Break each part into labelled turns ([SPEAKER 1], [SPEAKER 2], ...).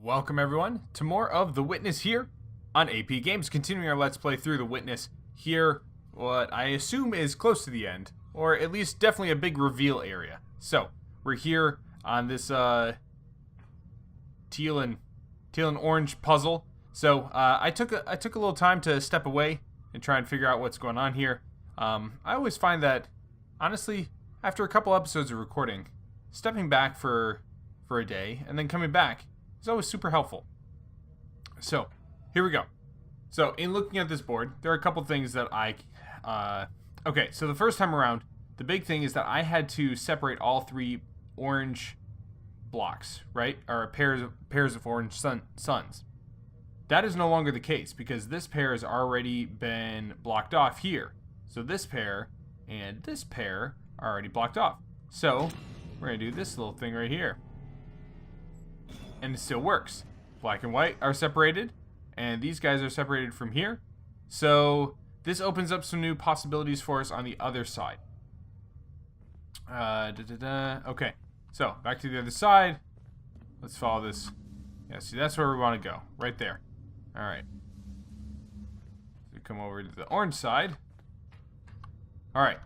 [SPEAKER 1] Welcome everyone to more of The Witness here on AP Games, continuing our Let's Play through The Witness here, what I assume is close to the end, or at least definitely a big reveal area. So, we're here on this teal and orange puzzle. So, I took a little time to step away and try and figure out what's going on here. I always find that, honestly, after a couple episodes of recording, stepping back for a day and then coming back is always super helpful. So, here we go. So, in looking at this board, there are a couple things that okay, so the first time around, the big thing is that I had to separate all three orange blocks, right? Or pairs of orange suns. That is no longer the case, because this pair has already been blocked off here. So this pair and this pair are already blocked off. So, we're going to do this little thing right here. And it still works. Black and white are separated, and these guys are separated from here. So this opens up some new possibilities for us on the other side. Okay, so back to the other side. Let's follow this. Yeah, see, that's where we want to go, right there. All right. So come over to the orange side. All right.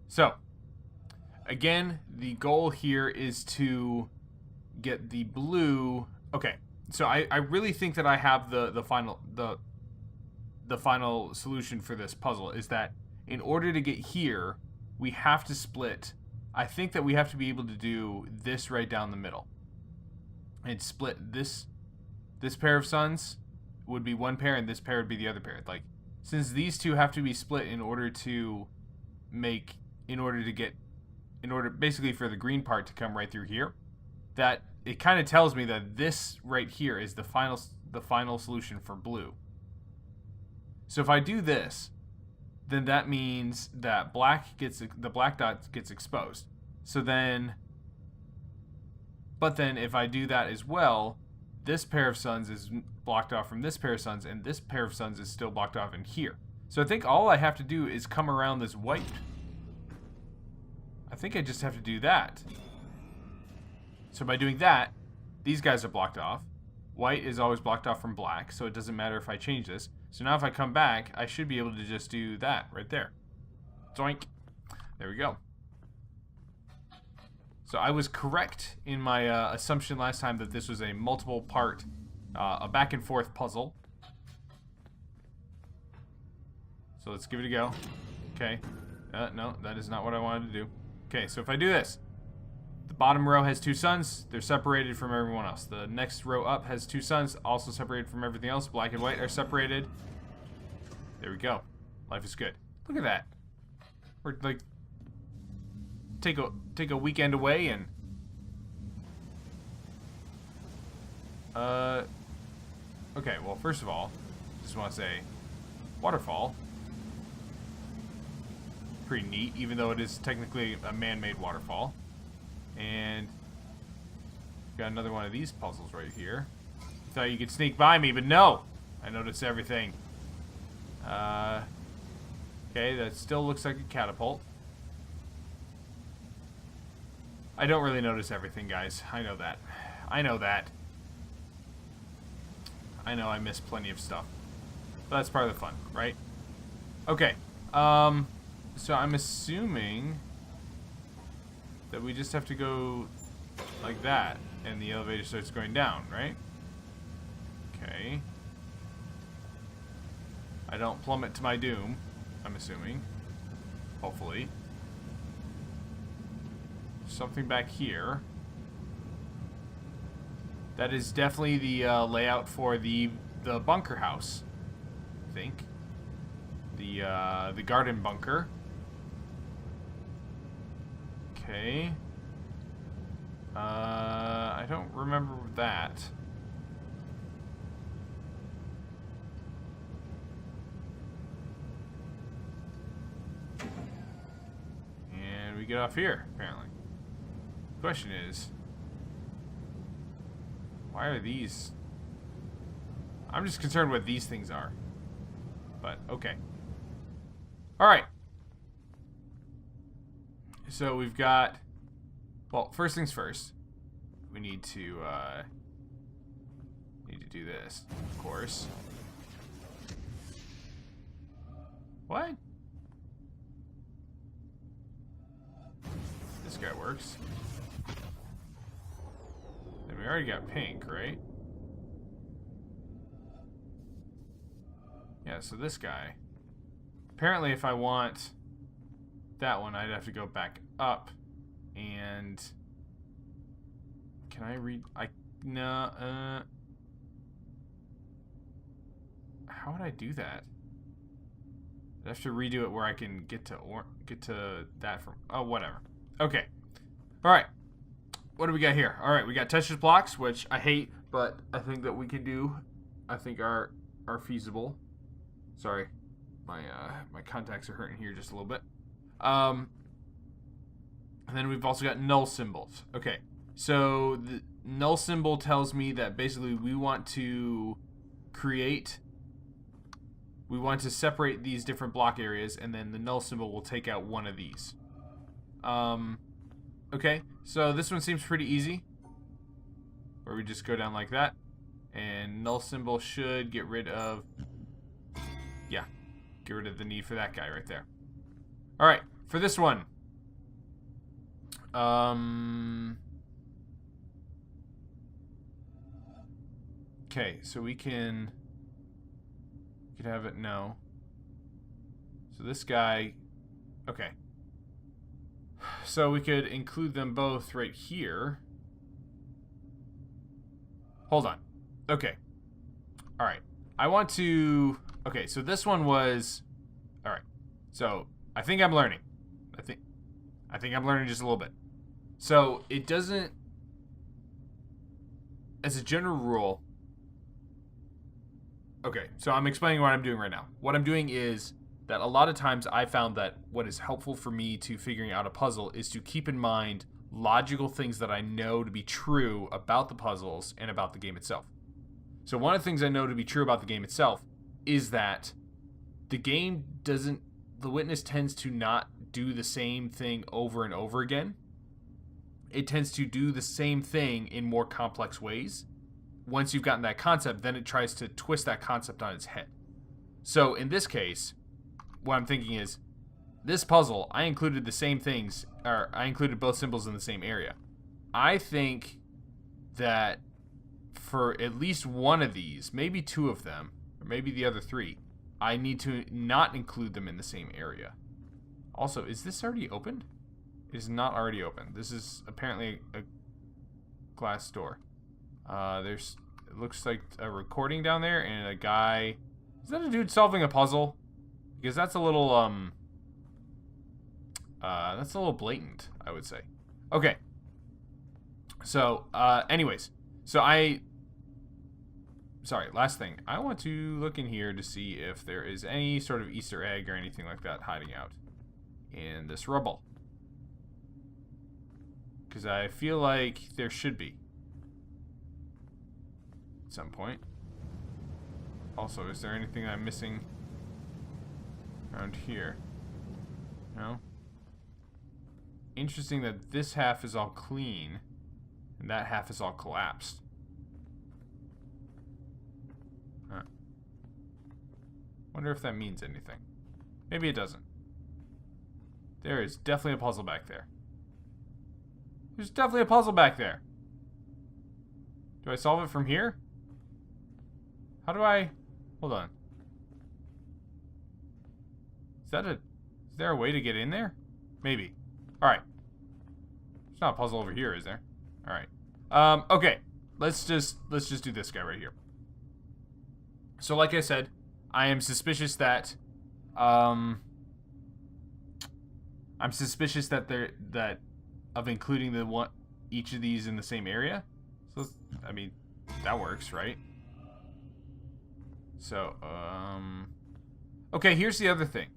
[SPEAKER 1] So again, the goal here is to get the blue. Okay, so I really think that I have the final solution for this puzzle, is that in order to get here, we have to split. I think that we have to be able to do this right down the middle and split this pair of suns would be one pair and this pair would be the other pair. Like, since these two have to be split in order basically for the green part to come right through here, that it kind of tells me that this right here is the final solution for blue. So if I do this, then that means that the black dot gets exposed. So then, but then if I do that as well, this pair of suns is blocked off from this pair of suns, and this pair of suns is still blocked off in here. So I think all I have to do is come around this white. I think I just have to do that. So by doing that, these guys are blocked off. White is always blocked off from black, so it doesn't matter if I change this. So now if I come back, I should be able to just do that right there. Zoink. There we go. So I was correct in my assumption last time that this was a multiple part, a back and forth puzzle. So let's give it a go. Okay. No, that is not what I wanted to do. Okay, so if I do this, the bottom row has two suns. They're separated from everyone else. The next row up has two suns, also separated from everything else. Black and white are separated. There we go. Life is good. Look at that. We're like take a weekend away and okay, well, first of all, just want to say waterfall. Pretty neat, even though it is technically a man-made waterfall. And got another one of these puzzles right here. Thought you could sneak by me, but no! I noticed everything. Okay, that still looks like a catapult. I don't really notice everything, guys. I know that. I know that. I know I miss plenty of stuff. But that's part of the fun, right? Okay. So I'm assuming that we just have to go like that, and the elevator starts going down, right? Okay. I don't plummet to my doom, I'm assuming. Hopefully. Something back here. That is definitely the layout for the bunker house, I think. The garden bunker. Okay. I don't remember that. And we get off here, apparently. The question is, why are these? I'm just concerned what these things are. But, okay. Alright. So we've got, well, first things first, we need to Need to do this, of course. What? This guy works. And we already got pink, right? Yeah, so this guy. Apparently, if I want that one, I'd have to go back up. And can I read? No. How would I do that? I have to redo it where I can get to that from. Oh, whatever. Okay. All right. What do we got here? All right, we got touchless blocks, which I hate, but I think that we can do. I think are feasible. Sorry, my contacts are hurting here just a little bit. And then we've also got null symbols. Okay, so the null symbol tells me that basically we want to separate these different block areas, and then the null symbol will take out one of these. Okay, so this one seems pretty easy, where we just go down like that, and null symbol should get rid of, yeah, get rid of the need for that guy right there. All right, for this one, okay, so we could have it, no. So this guy, okay. So we could include them both right here. Hold on. Okay. All right. I want to, okay, so this one was, all right. So I think I'm learning. I think I'm learning just a little bit. So it doesn't, as a general rule, okay, so I'm explaining what I'm doing right now. What I'm doing is that a lot of times I found that what is helpful for me to figuring out a puzzle is to keep in mind logical things that I know to be true about the puzzles and about the game itself. So one of the things I know to be true about the game itself is that the witness tends to not do the same thing over and over again. It tends to do the same thing in more complex ways. Once you've gotten that concept, then it tries to twist that concept on its head. So in this case, what I'm thinking is, this puzzle, I included the same things, or I included both symbols in the same area. I think that for at least one of these, maybe two of them, or maybe the other three, I need to not include them in the same area. Also, is this already opened? It is not already open. This is apparently a glass door. It looks like a recording down there and a guy. Is that a dude solving a puzzle? Because that's a little blatant, I would say. Okay. So, anyways, sorry, last thing. I want to look in here to see if there is any sort of Easter egg or anything like that hiding out in this rubble. Because I feel like there should be. At some point. Also, is there anything I'm missing around here? No? Interesting that this half is all clean and that half is all collapsed. Huh. Wonder if that means anything. Maybe it doesn't. There is definitely a puzzle back there. There's definitely a puzzle back there. Do I solve it from here? How do I... Hold on. Is there a way to get in there? Maybe. Alright. There's not a puzzle over here, is there? Alright. Okay. Let's just do this guy right here. So like I said, I am suspicious that I'm suspicious that of including each of these in the same area. So I mean, that works, right? So, okay, here's the other thing.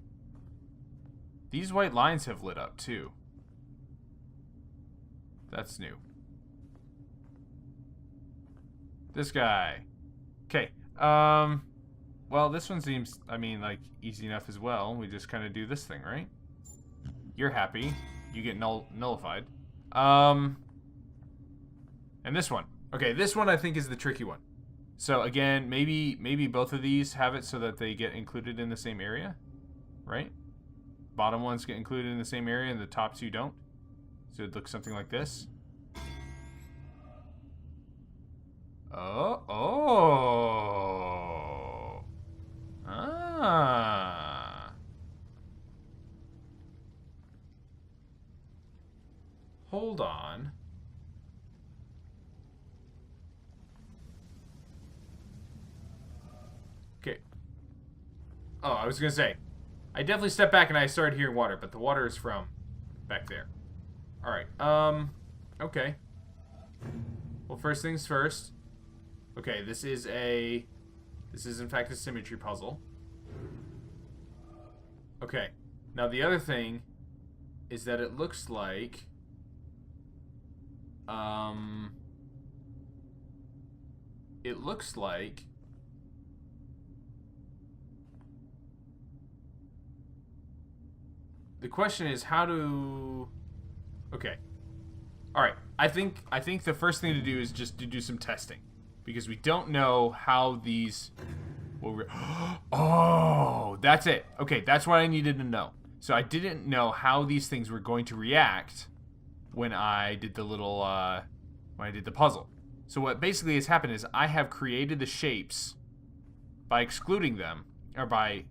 [SPEAKER 1] These white lines have lit up too. That's new. This guy. Okay. Well, this one seems, I mean, like, easy enough as well. We just kind of do this thing, right? You're happy. You get nullified. And this one. Okay, this one I think is the tricky one. So again, maybe both of these have it so that they get included in the same area, right? Bottom ones get included in the same area and the top two don't. So it looks something like this. Oh. Ah. Hold on. Okay. Oh, I was gonna say, I definitely stepped back and I started hearing water, but the water is from back there. All right. Okay. Well, first things first. Okay, this is in fact a symmetry puzzle. Okay. Now the other thing is that it looks like the question is how to... Okay. Alright. I think the first thing to do is just to do some testing. Because we don't know how these... Oh! That's it. Okay, that's what I needed to know. So I didn't know how these things were going to react when I did the little... when I did the puzzle. So what basically has happened is I have created the shapes by excluding them. Or by...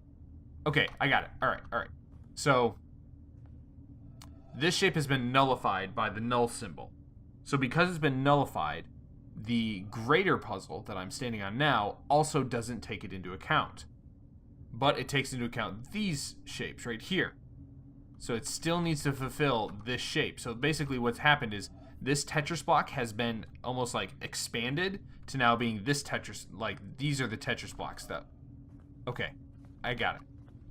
[SPEAKER 1] Okay, I got it. Alright. So... this shape has been nullified by the null symbol. So because it's been nullified, the greater puzzle that I'm standing on now also doesn't take it into account. But it takes into account these shapes right here. So it still needs to fulfill this shape. So basically what's happened is this Tetris block has been almost like expanded to now being this Tetris, like these are the Tetris blocks that... Okay, I got it.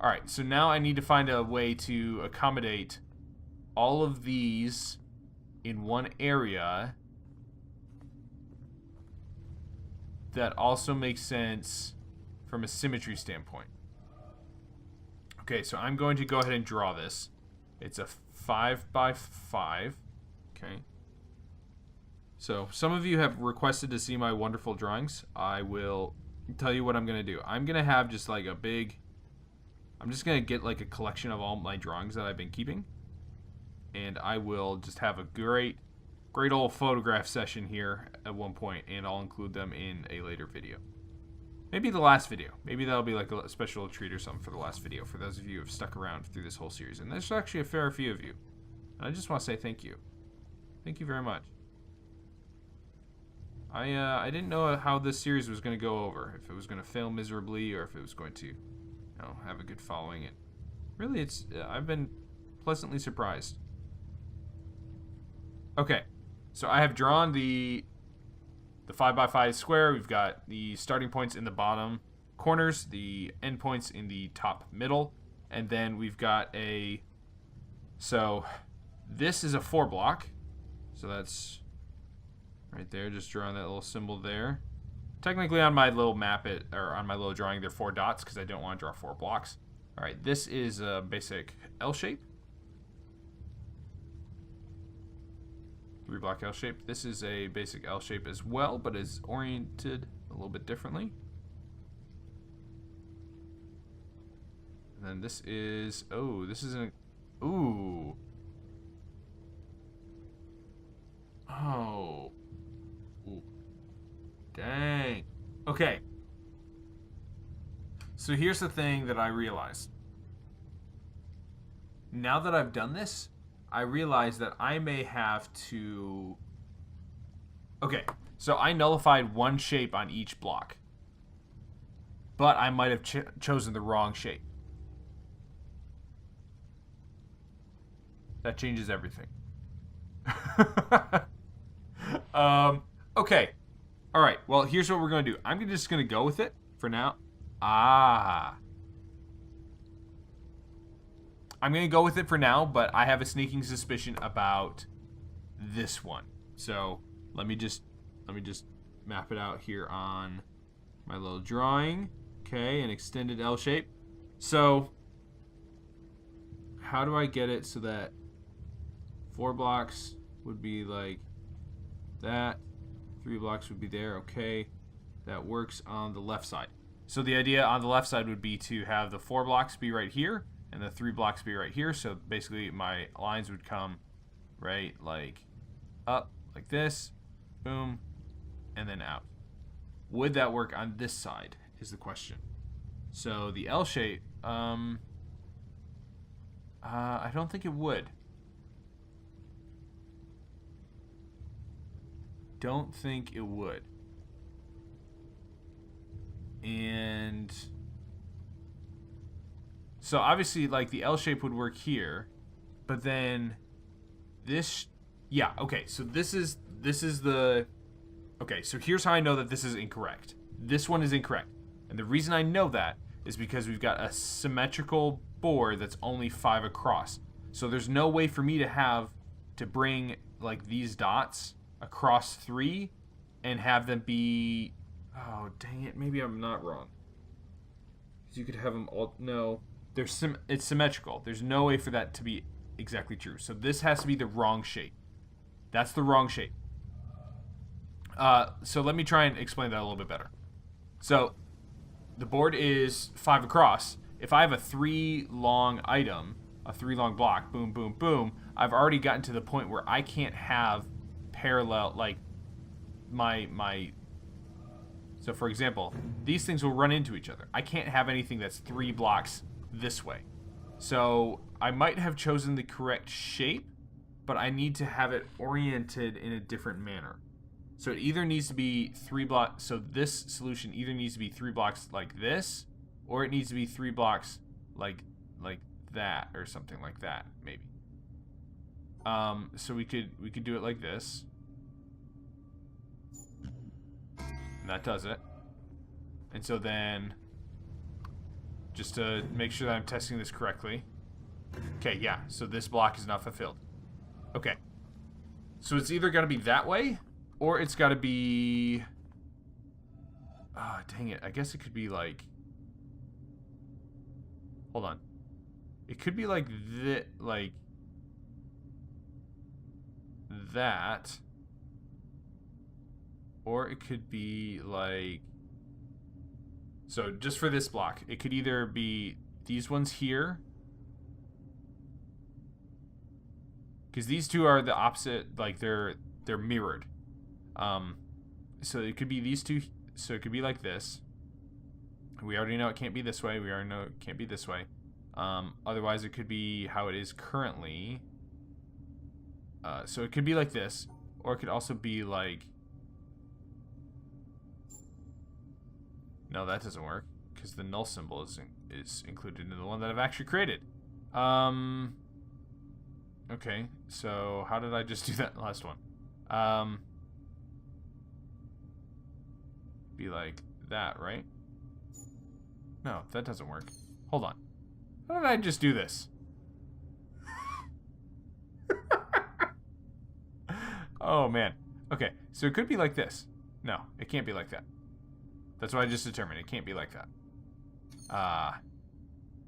[SPEAKER 1] Alright, so now I need to find a way to accommodate all of these in one area that also makes sense from a symmetry standpoint. Okay, so I'm going to go ahead and draw this. It's a 5x5. Okay. So some of you have requested to see my wonderful drawings. I will tell you what I'm going to do. I'm going to have just like a big... I'm just going to get like a collection of all my drawings that I've been keeping. And I will just have a great old photograph session here at one point, and I'll include them in a later video. Maybe the last video. Maybe that'll be like a special treat or something for the last video, for those of you who have stuck around through this whole series. And there's actually a fair few of you. And I just want to say thank you. Thank you very much. I didn't know how this series was going to go over. If it was going to fail miserably, or if it was going to, have a good following. And really, I've been pleasantly surprised. Okay, so I have drawn the 5x5 square. We've got the starting points in the bottom corners, the end points in the top middle, and then we've got so this is a 4 block. So that's right there, just drawing that little symbol there. Technically on my little on my little drawing, they're 4 dots because I don't want to draw 4 blocks. All right, this is a basic L shape. 3 block L shape. This is a basic L shape as well, but is oriented a little bit differently. And then this is, this is an, ooh. Oh. Ooh. Dang. Okay. So here's the thing that I realized. Now that I've done this, I realize that I may have to... Okay, so I nullified one shape on each block. But I might have chosen the wrong shape. That changes everything. Okay. Alright, well, here's what we're going to do. I'm just going to go with it for now. I'm going to go with it for now, but I have a sneaking suspicion about this one. So let me just map it out here on my little drawing. Okay, an extended L shape. So how do I get it so that 4 blocks would be like that, 3 blocks would be there? Okay. that works on the left side. So the idea on the left side would be to have the 4 blocks be right here and the 3 blocks be right here. So basically my lines would come right like up like this, boom, and then out. Would that work on this side is the question. So the L shape, I don't think it would. Don't think it would. And so obviously like the L shape would work here, but then this, yeah, okay, so this is the, okay, so here's how I know that this is incorrect. This one is incorrect. And the reason I know that is because we've got a symmetrical board that's only 5 across. So there's no way for me to bring like these dots across 3 and have them be, oh dang it, maybe I'm not wrong. Because you could have them all, no, it's symmetrical. There's no way for that to be exactly true. So this has to be the wrong shape. That's the wrong shape. So let me try and explain that a little bit better. So the board is 5 across. If I have a 3 long item, a 3 long block, boom, boom, boom, I've already gotten to the point where I can't have parallel, like so for example, these things will run into each other. I can't have anything that's 3 blocks this way. So I might have chosen the correct shape, but I need to have it oriented in a different manner. So it either needs to be 3 blocks, so this solution either needs to be 3 blocks like this, or it needs to be 3 blocks like that, or something like that, maybe. So we could do it like this. And that does it. And so then, just to make sure that I'm testing this correctly. Okay, yeah, so this block is not fulfilled. Okay. So it's either got to be that way, or it's got to be... Ah, dang it. I guess it could be like... Hold on. It could be like that. Or it could be like... So just for this block, it could either be these ones here. Because these two are the opposite, like they're mirrored. So it could be these two, so it could be like this. We already know it can't be this way. We already know it can't be this way. Otherwise, it could be how it is currently. So it could be like this, or it could also be like... No, that doesn't work, because the null symbol is included in the one that I've actually created. Okay, so how did I just do that last one? Be like that, right? No, that doesn't work. Hold on. How did I just do this? Oh, man. Okay, so it could be like this. No, it can't be like that. That's what I just determined. It can't be like that.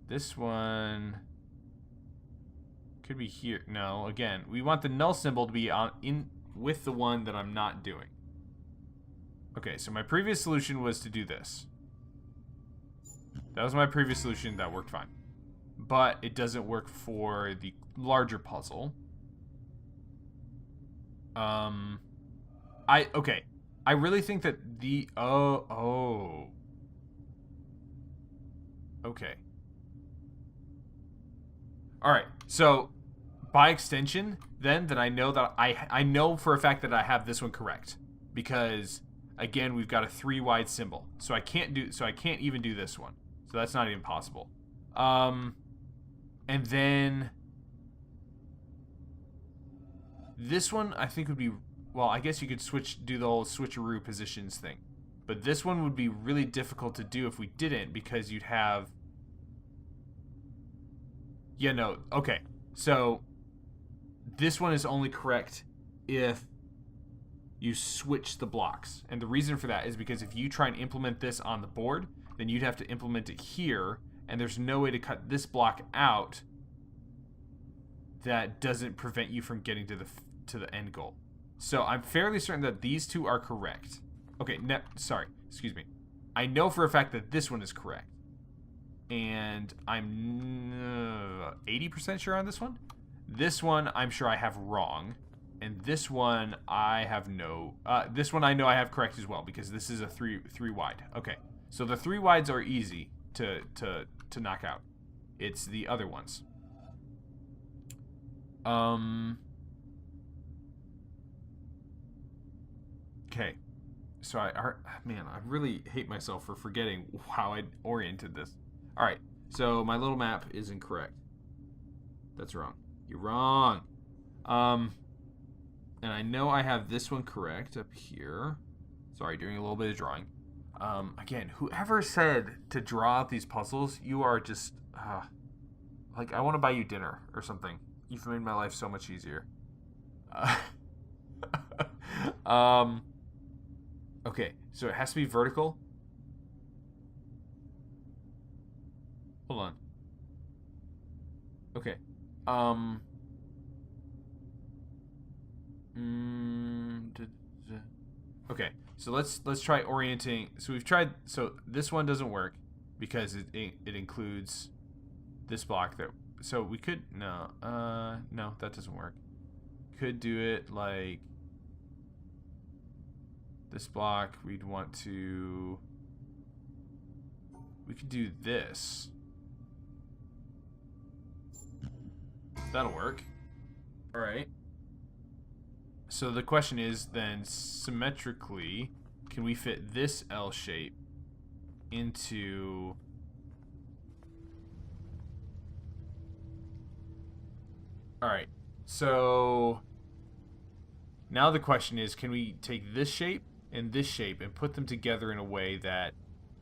[SPEAKER 1] This one could be here. No, again, we want the null symbol to be in with the one that I'm not doing. Okay, so my previous solution was to do this. That was my previous solution. That worked fine. But it doesn't work for the larger puzzle. Okay. I really think that the... Oh. Okay. Alright, so by extension, then, that I know that I know for a fact that I have this one correct. Because, again, we've got a 3 wide symbol. So I can't even do this one. So that's not even possible. And then... This one, I think, would be... Well, I guess you could do the whole switcheroo positions thing. But this one would be really difficult to do if we didn't, because you'd have... Yeah, no, okay. So, this one is only correct if you switch the blocks. And the reason for that is because if you try and implement this on the board, then you'd have to implement it here, and there's no way to cut this block out that doesn't prevent you from getting to the end goal. So I'm fairly certain that these two are correct. Okay, sorry, excuse me. I know for a fact that this one is correct. And I'm 80% sure on this one. This one I'm sure I have wrong. And this one I have no... this one I know I have correct as well, because this is a three wide. Okay, so the 3 wides are easy to knock out. It's the other ones. Okay. So man, I really hate myself for forgetting how I oriented this. All right. So my little map is incorrect. That's wrong. You're wrong. And I know I have this one correct up here. Sorry, doing a little bit of drawing. Again, whoever said to draw out these puzzles, you are just like, I want to buy you dinner or something. You've made my life so much easier. Okay, so it has to be vertical. Hold on. Okay. Okay, so let's try orienting. So we've tried. So this one doesn't work because it includes this block that. So we could no that doesn't work. Could do it like this block. We'd want to. We could do this. That'll work. All right. So the question is then, symmetrically, can we fit this L shape into... Alright, so now the question is, can we take this shape and put them together in a way that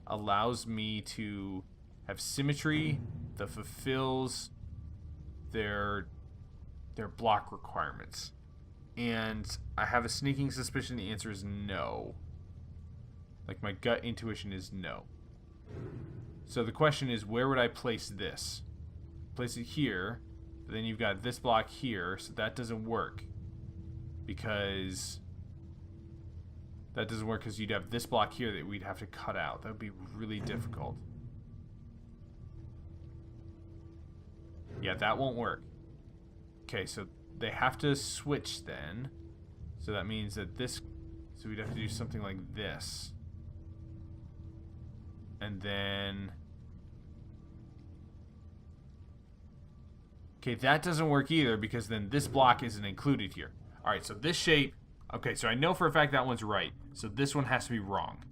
[SPEAKER 1] allows me to have symmetry that fulfills their block requirements? And I have a sneaking suspicion the answer is no. Like, my gut intuition is no. So the question is, where would I place this? Place it here. But then you've got this block here, so that doesn't work. Because... That doesn't work because you'd have this block here that we'd have to cut out. That would be really difficult. Yeah, that won't work. Okay, so... They have to switch then. So that means that this... So we'd have to do something like this. And then... Okay, that doesn't work either because then this block isn't included here. Alright, so this shape... Okay, so I know for a fact that one's right. So this one has to be wrong.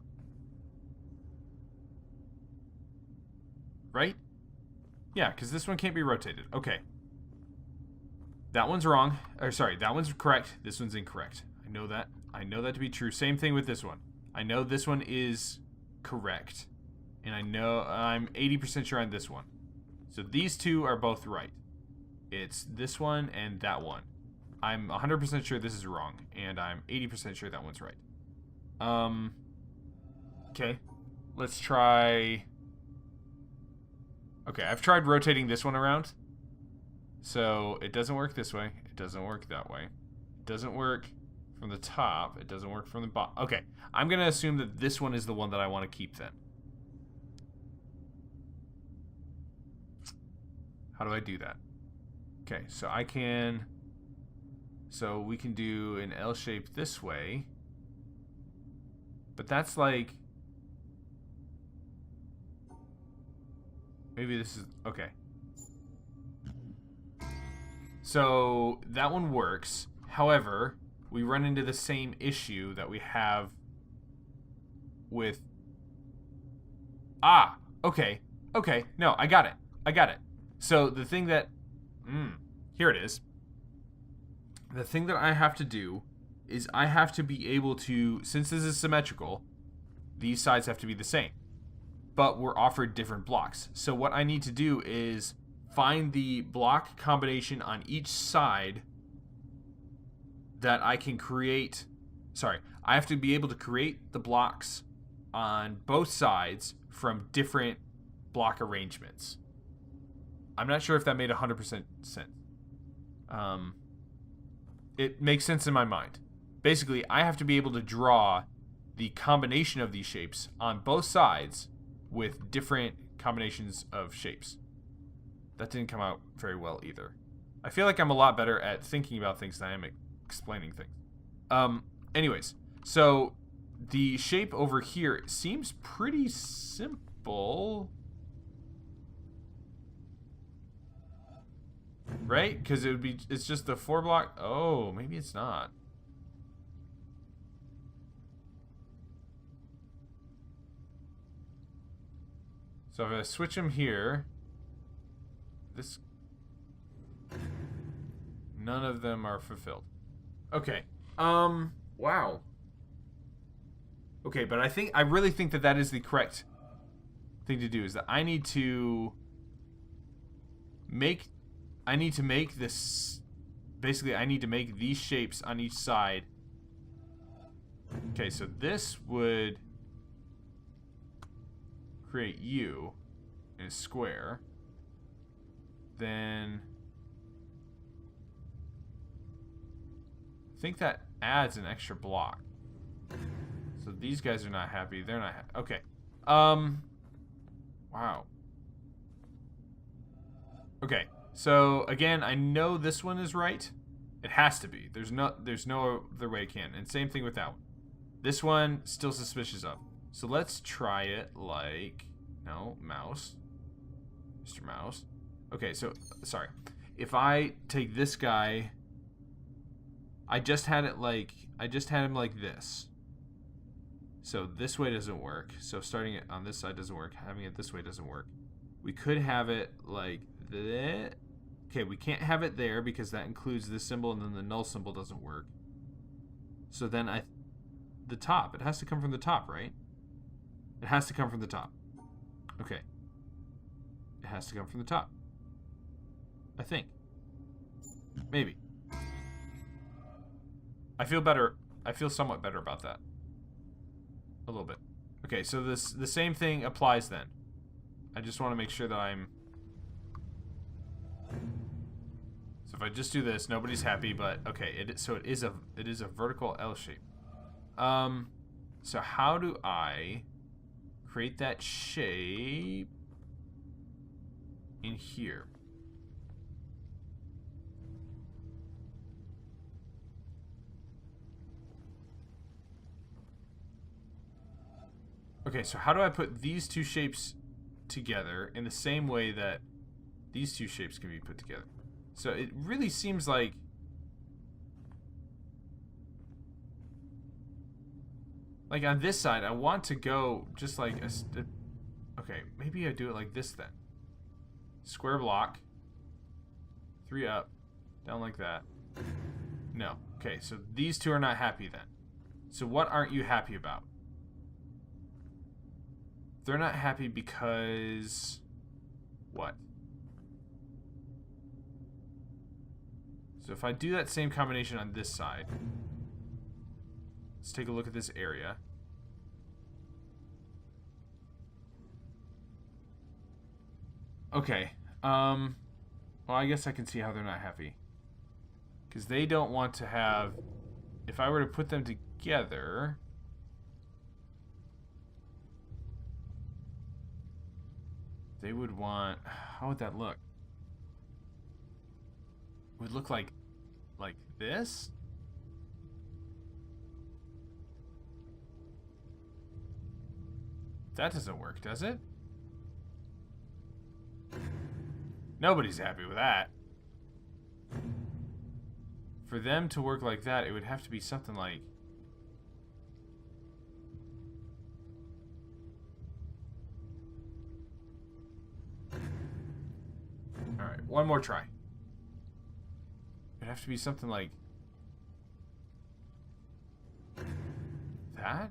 [SPEAKER 1] Right? Yeah, because this one can't be rotated. Okay. That one's wrong. Or sorry, that one's correct. This one's incorrect. I know that. I know that to be true. Same thing with this one. I know this one is correct. And I know I'm 80% sure on this one. So these two are both right. It's this one and that one. I'm 100% sure this is wrong. And I'm 80% sure that one's right. Okay. Let's try... Okay, I've tried rotating this one around. So it doesn't work this way. It doesn't work that way. It doesn't work from the top. It doesn't work from the bottom. Okay, I'm going to assume that this one is the one that I want to keep then. How do I do that? Okay, so I can... So we can do an L shape this way. But that's like... Maybe this is... Okay. So that one works. However, we run into the same issue that we have with... Ah, okay. Okay, no, I got it. I got it. So the thing that... here it is. The thing that I have to do is I have to be able to... Since this is symmetrical, these sides have to be the same. But we're offered different blocks. So what I need to do is... find the block combination on each side that I can create. Sorry, I have to be able to create the blocks on both sides from different block arrangements. I'm not sure if that made 100% sense. It makes sense in my mind. Basically, I have to be able to draw the combination of these shapes on both sides with different combinations of shapes. That didn't come out very well either. I feel like I'm a lot better at thinking about things than I am at explaining things. Anyways, so the shape over here seems pretty simple. Right? Because it's just the 4 block. Oh, maybe it's not. So if I switch them here, this, none of them are fulfilled. Okay. Wow. Okay, but I really think that is the correct thing to do, is that I need to make this, basically I need to make these shapes on each side. Okay, so this would create U in a square. Then I think that adds an extra block. So these guys are not happy. They're not happy. Okay. Wow. Okay. So again, I know this one is right. It has to be. There's no other way it can. And same thing with that one. This one still suspicious of. So let's try it like, no, mouse. Mr. Mouse. Okay, so sorry. If I take this guy, I just had him like this. So this way doesn't work. So starting it on this side doesn't work. Having it this way doesn't work. We could have it like that. Okay, we can't have it there because that includes this symbol, and then the null symbol doesn't work. So then the top. It has to come from the top, right? It has to come from the top. Okay. It has to come from the top. I think. Maybe. I feel better. I feel somewhat better about that. A little bit. Okay, so the same thing applies then. I just want to make sure that I'm... So if I just do this, nobody's happy, but okay, it is a vertical L shape. So how do I create that shape in here? Okay, so how do I put these two shapes together in the same way that these two shapes can be put together? So it really seems like on this side, I want to go just like okay, maybe I do it like this then. Square block, 3 up, down like that. No. Okay, so these two are not happy then. So what aren't you happy about? They're not happy because... what? So if I do that same combination on this side, let's take a look at this area. Okay. Well, I guess I can see how they're not happy. Because they don't want to have... if I were to put them together... they would want... how would that look? It would look like this? That doesn't work, does it? Nobody's happy with that. For them to work like that, it would have to be something like... alright, one more try. It'd have to be something like... that?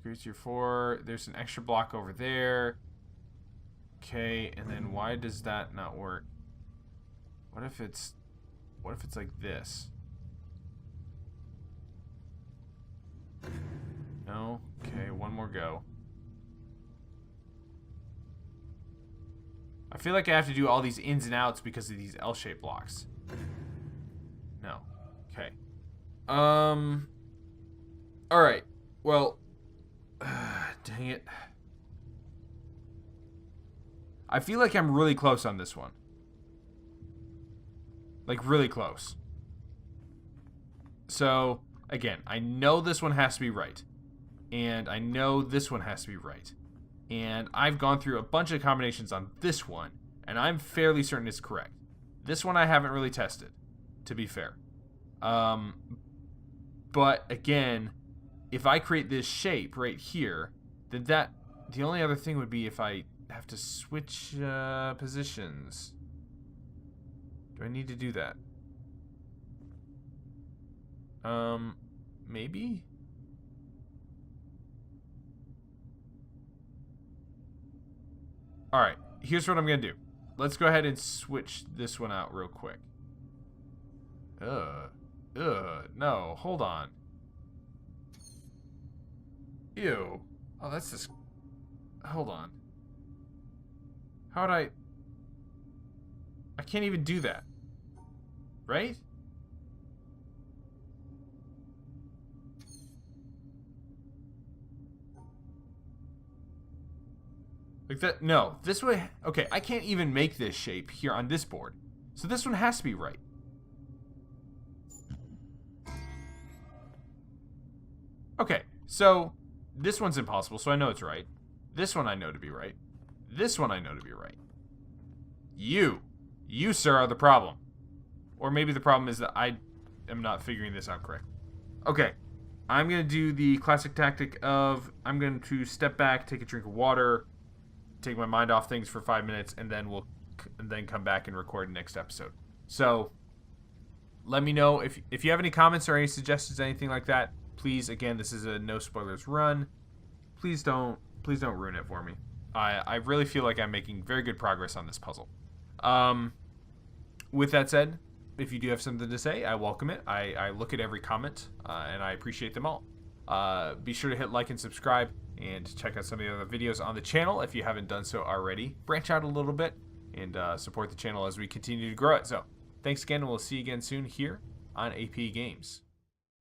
[SPEAKER 1] Here's your 4. There's an extra block over there. Okay, and then why does that not work? What if it's like this? No? Okay, one more go. I feel like I have to do all these ins and outs because of these L-shaped blocks. No. Okay. Alright. Well, dang it. I feel like I'm really close on this one. Like, really close. So, again, I know this one has to be right. And I know this one has to be right. And I've gone through a bunch of combinations on this one, and I'm fairly certain it's correct. This one I haven't really tested, to be fair. But, again, if I create this shape right here, then the only other thing would be if I have to switch positions. Do I need to do that? Maybe? Alright, here's what I'm going to do. Let's go ahead and switch this one out real quick. No, hold on. Ew. Oh, that's just... Hold on. How would I can't even do that. Right? Like that? No. This way... Okay, I can't even make this shape here on this board. So this one has to be right. Okay, so this one's impossible, so I know it's right. This one I know to be right. This one I know to be right. You, sir, are the problem. Or maybe the problem is that I am not figuring this out correct. Okay, I'm going to do the classic tactic of I'm going to step back, take a drink of water, take my mind off things for 5 minutes, and then come back and record the next episode. So, let me know if you have any comments or any suggestions, anything like that. Please, again, this is a no spoilers run. Please don't ruin it for me. I really feel like I'm making very good progress on this puzzle. With that said, if you do have something to say, I welcome it. I look at every comment, and I appreciate them all. Be sure to hit like and subscribe, and check out some of the other videos on the channel if you haven't done so already. Branch out a little bit, and support the channel as we continue to grow it. So, thanks again, and we'll see you again soon here on AP Games.